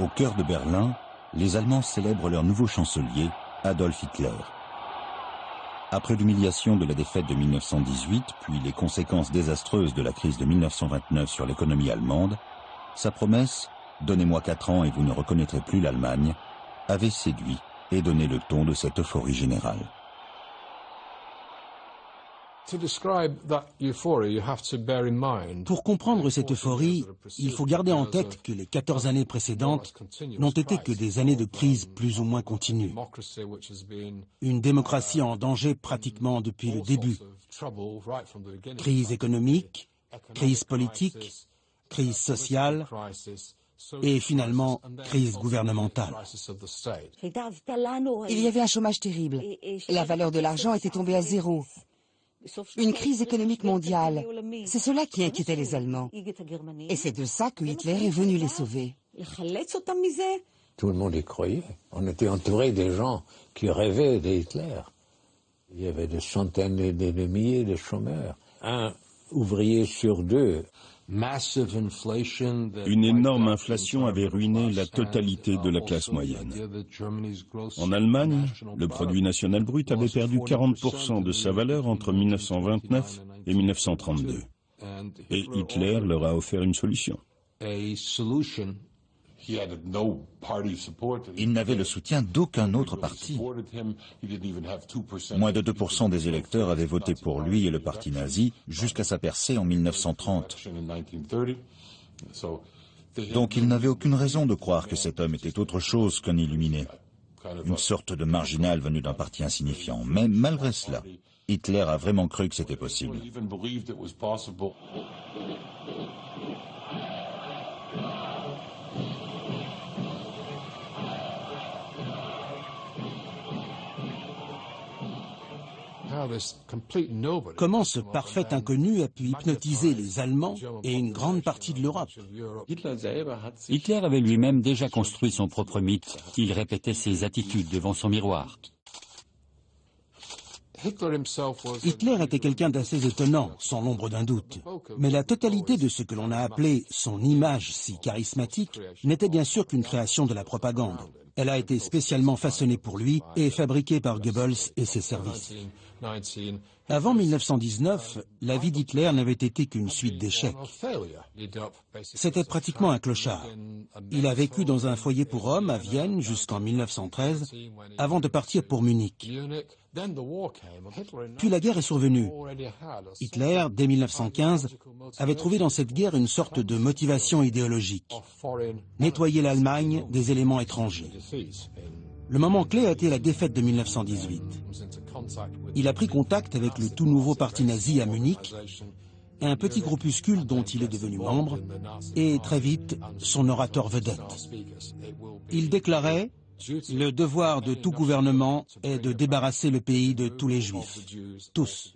Au cœur de Berlin, les Allemands célèbrent leur nouveau chancelier, Adolf Hitler. Après l'humiliation de la défaite de 1918, puis les conséquences désastreuses de la crise de 1929 sur l'économie allemande, sa promesse « Donnez-moi 4 ans et vous ne reconnaîtrez plus l'Allemagne » avait séduit et donné le ton de cette euphorie générale. Pour comprendre cette euphorie, il faut garder en tête que les 14 années précédentes n'ont été que des années de crise plus ou moins continue. Une démocratie en danger pratiquement depuis le début. Crise économique, crise politique, crise sociale et finalement crise gouvernementale. Il y avait un chômage terrible. La valeur de l'argent était tombée à zéro. Une crise économique mondiale, c'est cela qui inquiétait les Allemands. Et c'est de ça que Hitler est venu les sauver. Tout le monde y croyait. On était entouré des gens qui rêvaient d'Hitler. Il y avait des centaines et des milliers de chômeurs. Un ouvrier sur 2. Une énorme inflation avait ruiné la totalité de la classe moyenne. En Allemagne, le produit national brut avait perdu 40% de sa valeur entre 1929 et 1932. Et Hitler leur a offert une solution. Il n'avait le soutien d'aucun autre parti. Moins de 2% des électeurs avaient voté pour lui et le parti nazi jusqu'à sa percée en 1930. Donc il n'avait aucune raison de croire que cet homme était autre chose qu'un illuminé, une sorte de marginal venu d'un parti insignifiant. Mais malgré cela, Hitler a vraiment cru que c'était possible. Comment ce parfait inconnu a pu hypnotiser les Allemands et une grande partie de l'Europe? Hitler avait lui-même déjà construit son propre mythe. Il répétait ses attitudes devant son miroir. Hitler était quelqu'un d'assez étonnant, sans l'ombre d'un doute. Mais la totalité de ce que l'on a appelé son image si charismatique n'était bien sûr qu'une création de la propagande. Elle a été spécialement façonnée pour lui et fabriquée par Goebbels et ses services. Avant 1919, la vie d'Hitler n'avait été qu'une suite d'échecs. C'était pratiquement un clochard. Il a vécu dans un foyer pour hommes à Vienne jusqu'en 1913, avant de partir pour Munich. Puis la guerre est survenue. Hitler, dès 1915, avait trouvé dans cette guerre une sorte de motivation idéologique. Nettoyer l'Allemagne des éléments étrangers. Le moment clé a été la défaite de 1918. Il a pris contact avec le tout nouveau parti nazi à Munich, un petit groupuscule dont il est devenu membre, et très vite, son orateur vedette. Il déclarait « Le devoir de tout gouvernement est de débarrasser le pays de tous les juifs, tous ».